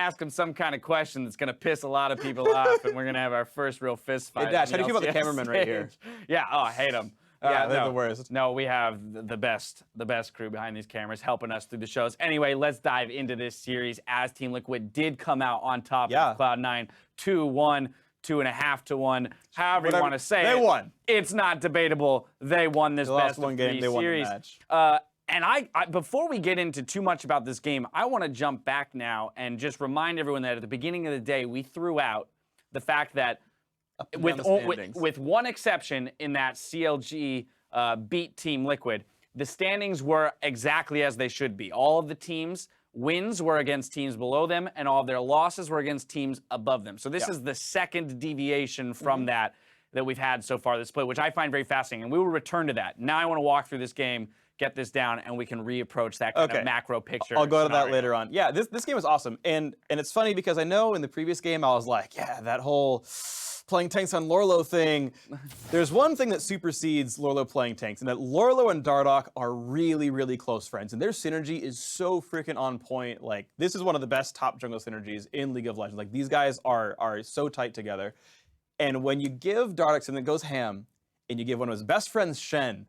ask him some kind of question that's going to piss a lot of people off, and we're going to have our first real fist fight. Hey, Dash, how do you feel about the cameraman right here? Yeah, oh, I hate him. Yeah, they're the worst. No, we have the best crew behind these cameras helping us through the shows. Anyway, let's dive into this series as Team Liquid did come out on top of Cloud9, 2-1, 2.5-1, however you want to say it. They won. It's not debatable. They won this best of three series. And I, before we get into too much about this game, I want to jump back now and just remind everyone that at the beginning of the day, we threw out the fact that with one exception in that CLG beat Team Liquid, the standings were exactly as they should be. All of the teams' wins were against teams below them, and all of their losses were against teams above them. So this is the second deviation from that we've had so far this split, which I find very fascinating, and we will return to that. Now I want to walk through this game, get this down, and we can reapproach that kind of macro picture. I'll go to that later on. Yeah, this game was awesome, and it's funny because I know in the previous game I was like, yeah, that whole playing tanks on Lourlo thing. There's one thing that supersedes Lourlo playing tanks, and that Lourlo and Dardoch are really, really close friends, and their synergy is so freaking on point. Like, this is one of the best top jungle synergies in League of Legends. Like, these guys are so tight together. And when you give Dardoch something that goes ham, and you give one of his best friends Shen,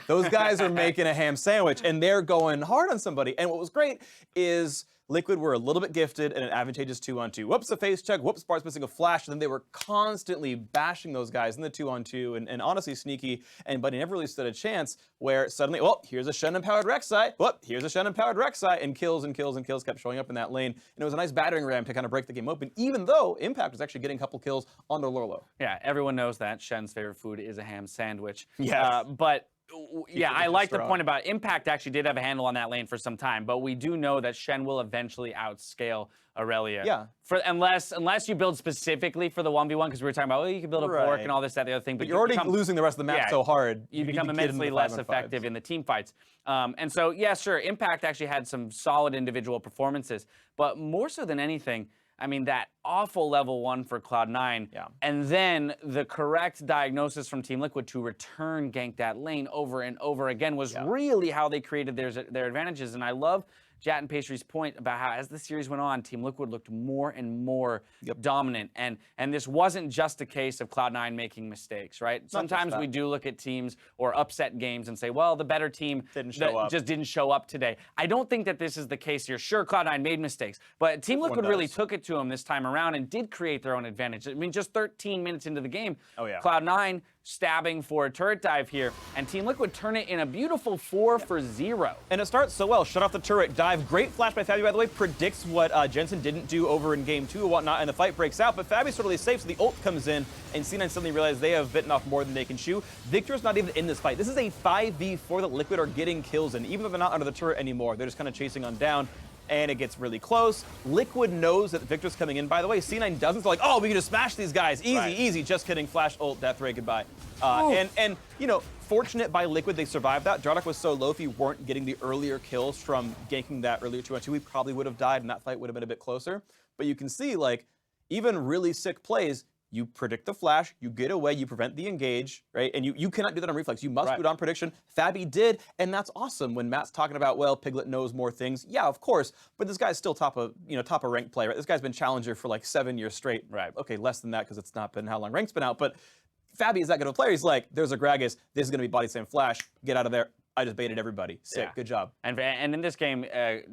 those guys are making a ham sandwich, and they're going hard on somebody. And what was great is Liquid were a little bit gifted in an advantageous 2-on-2. Whoops, a face check. Whoops, Bart's missing a flash. And then they were constantly bashing those guys in the 2-on-2. And honestly, Sneaky and Buddy never really stood a chance where suddenly, well, here's a Shen-empowered rek'sai. Whoop, here's a Shen-empowered rek'sai. And kills and kills and kills kept showing up in that lane. And it was a nice battering ram to kind of break the game open, even though Impact was actually getting a couple kills on their Lourlo. Yeah, everyone knows that Shen's favorite food is a ham sandwich. Yes. But yeah, I like the point about Impact actually did have a handle on that lane for some time, but we do know that Shen will eventually outscale irelia. Yeah. Unless you build specifically for the 1v1, because we were talking about, well, you can build a pork and all this, that, the other thing. But you're already losing the rest of the map so hard. You become immensely less effective in the team fights. And so, yeah, sure, Impact actually had some solid individual performances, but more so than anything, I mean, that awful level 1 for Cloud9, and then the correct diagnosis from Team Liquid to return gank that lane over and over again was really how they created their advantages. And I love Jat and Pastry's point about how as the series went on, Team Liquid looked more and more dominant. And this wasn't just a case of Cloud9 making mistakes, right? Sometimes we do look at teams or upset games and say, well, the better team just didn't show up today. I don't think that this is the case here. Sure, Cloud9 made mistakes, but Team Liquid really took it to them this time around and did create their own advantage. I mean, just 13 minutes into the game, Cloud9 stabbing for a turret dive here, and Team Liquid turn it in a beautiful 4-for-0. And it starts so well. Shut off the turret dive. Great flash by Fabbbyyy, by the way. Predicts what Jensen didn't do over in game 2 and whatnot, and the fight breaks out. But Fabbyy's totally safe, so the ult comes in, and C9 suddenly realizes they have bitten off more than they can chew. Viktor's not even in this fight. This is a 5v4 that Liquid are getting kills in. Even though they're not under the turret anymore, they're just kind of chasing on down. And it gets really close. Liquid knows that Viktor's coming in. By the way, C9 doesn't. So like, oh, we can just smash these guys. Easy, easy. Just kidding. Flash, ult, death ray, goodbye. And you know, fortunate by Liquid, they survived that. Dardoch was so low, if he weren't getting the earlier kills from ganking that earlier 2-on-2, he probably would have died, and that fight would have been a bit closer. But you can see, like, even really sick plays, you predict the flash, you get away, you prevent the engage, right? And you cannot do that on reflex. You must do it on prediction. Fabbbyyy did, and that's awesome. When Matt's talking about, well, Piglet knows more things. Yeah, of course, but this guy's still top of ranked play, right? This guy's been challenger for like 7 years straight. Right. Okay, less than that because it's not been how long rank's been out, but Fabbbyyy is that good of a player. He's like, there's a gragas, this is gonna be body slam flash, get out of there. I just baited everybody. Sick, good job. And in this game,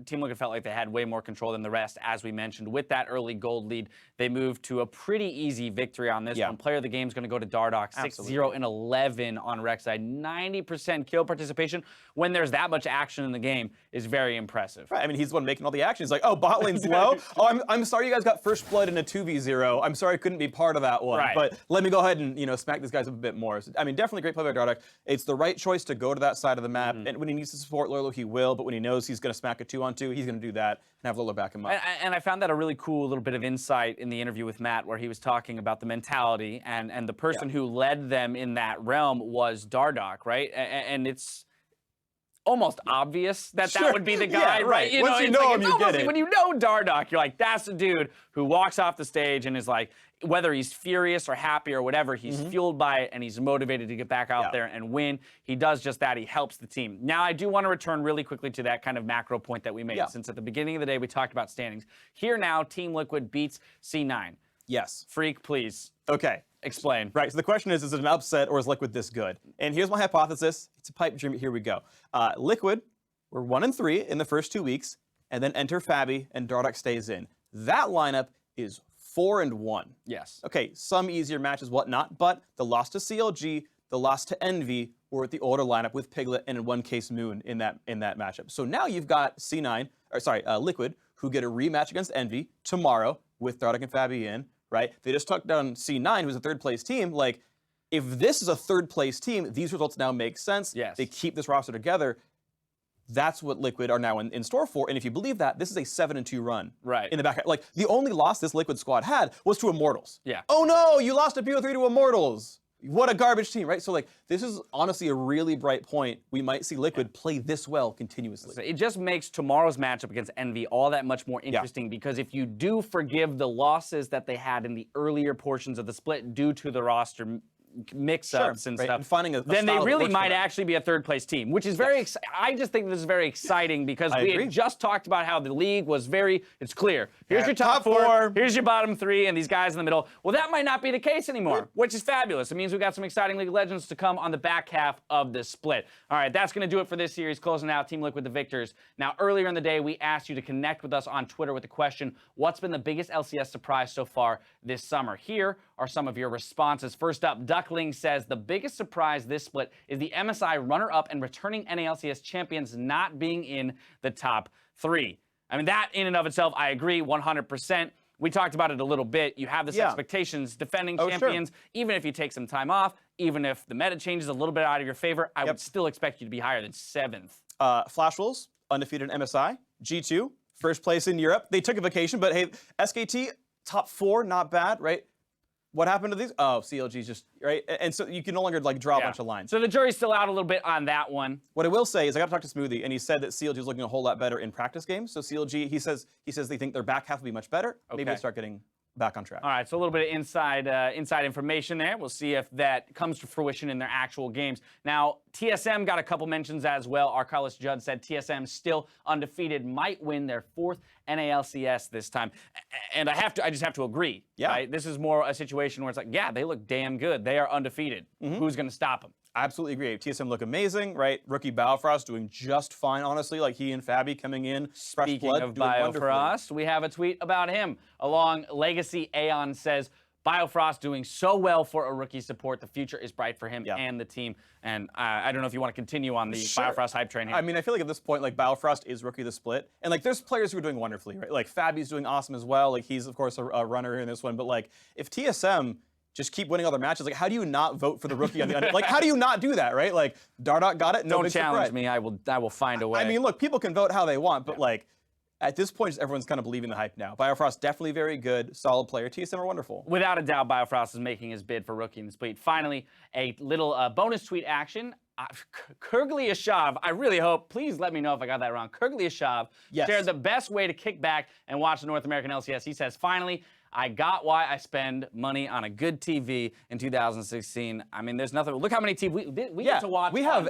Team Liquid felt like they had way more control than the rest, as we mentioned. With that early gold lead, they moved to a pretty easy victory on this one. Player of the game is going to go to Dardoch, 6-0 and 11 on rek'sai. 90% kill participation when there's that much action in the game is very impressive. Right, I mean, he's the one making all the action. He's like, oh, bot lane's low? Oh, I'm sorry you guys got first blood in a 2v0. I'm sorry I couldn't be part of that one. But let me go ahead and, you know, smack these guys up a bit more. So, I mean, definitely great play by Dardoch. It's the right choice to go to that side of the map, and when he needs to support Lourlo, he will, but when he knows he's going to smack a 2-on-2, he's going to do that and have Lourlo back him up. And I found that a really cool little bit of insight in the interview with Matt, where he was talking about the mentality, and the person who led them in that realm was Dardoch, right? And it's almost obvious that Sure. that would be the guy, Yeah, right? Once you know him, you get it. When you know Dardoch, you're like, that's the dude who walks off the stage and is like, whether he's furious or happy or whatever, he's fueled by it and he's motivated to get back out there and win. He does just that. He helps the team. Now, I do want to return really quickly to that kind of macro point that we made, since at the beginning of the day, we talked about standings. Here now, Team Liquid beats C9. Yes. Freak, please. Okay. Explain. Right, so the question is it an upset or is Liquid this good? And here's my hypothesis. It's a pipe dream, here we go. Liquid were 1-3 in the first 2 weeks, and then enter Fabbbyyy and Dardoch stays in. That lineup is 4-1. Yes. Okay, some easier matches, whatnot, but the loss to CLG, the loss to Envy were at the older lineup with Piglet and in one case Moon in that matchup. So now you've got Liquid, who get a rematch against Envy tomorrow with Dardoch and Fabbbyyy in, right? They just took down C9, who's a third place team. Like, if this is a third place team, these results now make sense. Yes. They keep this roster together. That's what Liquid are now in store for. And if you believe that, this is a 7-2 run. Right. In the back. Like, the only loss this Liquid squad had was to Immortals. Yeah. Oh no, you lost a BO3 to Immortals. What a garbage team, right? So, like, this is honestly a really bright point. We might see Liquid play this well continuously. It just makes tomorrow's matchup against Envy all that much more interesting because if you do forgive the losses that they had in the earlier portions of the split due to the roster mix-ups and stuff, and finding a then they style that really works for might them. actually be a third-place team, which is very I just think this is very exciting because we had just talked about how the league was it's clear. Here's your top four, here's your bottom three, and these guys in the middle. Well, that might not be the case anymore, which is fabulous. It means we've got some exciting League of Legends to come on the back half of this split. All right, that's going to do it for this series, closing out Team Liquid the victors. Now, earlier in the day, we asked you to connect with us on Twitter with the question, what's been the biggest LCS surprise so far this summer? Here are some of your responses. First up, Duckling says the biggest surprise this split is the MSI runner-up and returning NALCS champions not being in the top 3. I mean, that in and of itself, I agree 100%. We talked about it a little bit. You have this expectations, defending champions, even if you take some time off, even if the meta changes a little bit out of your favor, I would still expect you to be higher than 7th. Flash Wolves, undefeated in MSI. G2, first place in Europe. They took a vacation, but hey, SKT, top 4, not bad, right? What happened to these? Oh, CLG's just, right? And so you can no longer, like, draw a bunch of lines. So the jury's still out a little bit on that one. What I will say is I got to talk to Smoothie, and he said that CLG is looking a whole lot better in practice games. So CLG, he says they think their back half will be much better. Maybe they start getting back on track. All right, so a little bit of inside information there. We'll see if that comes to fruition in their actual games. Now, TSM got a couple mentions as well. Our Carlos Judd said TSM still undefeated, might win their 4th NALCS this time. And I just have to agree. Yeah. Right? This is more a situation where it's like, yeah, they look damn good. They are undefeated. Who's going to stop them? I absolutely agree. TSM look amazing, right? Rookie Biofrost doing just fine, honestly. Like, he and Fabbbyyy coming in, fresh blood, of Biofrost, we have a tweet about him. Along Legacy Aeon says, Biofrost doing so well for a rookie support. The future is bright for him and the team. And I don't know if you want to continue on the Biofrost hype train here. I mean, I feel like at this point, like, Biofrost is rookie of the split. And, like, there's players who are doing wonderfully, right? Like, Fabbyy's doing awesome as well. Like, he's, of course, a runner in this one. But, like, if TSM just keep winning other matches, like, how do you not vote for the rookie on the under? Like, how do you not do that, right? Like, Dardoch got it. No Don't challenge me. I will find a way. I mean, look, people can vote how they want, but like, at this point, everyone's kind of believing the hype now. Biofrost definitely very good, solid player. TSM are wonderful. Without a doubt, Biofrost is making his bid for rookie in the split. Finally, a little bonus tweet action. Kurgly Ashav, I really hope, please let me know if I got that wrong. Kurgly Ashav shared the best way to kick back and watch the North American LCS. He says, finally, I got why I spend money on a good TV in 2016. I mean, there's nothing. Look how many TVs we get to watch. We have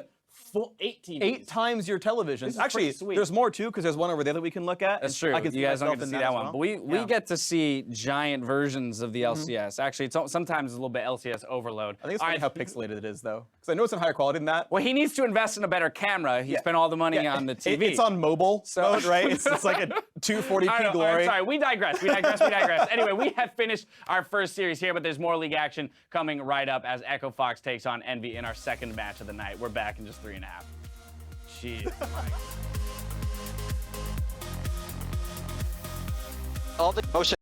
8 TVs. 8 times your televisions. Actually, there's more too, because there's one over there that we can look at. That's true. You guys don't get to see that one. But we get to see giant versions of the LCS. Actually, it's sometimes a little bit LCS overload. I think it's funny how pixelated it is, though. Because I know it's in higher quality than that. Well, he needs to invest in a better camera. He spent all the money on the TV. It's on mobile mode, right? It's like a 240p glory. Sorry, we digress. Anyway, we have finished our first series here, but there's more league action coming right up as Echo Fox takes on Envy in our second match of the night. We're back in just 3.5. Jeez. All the motion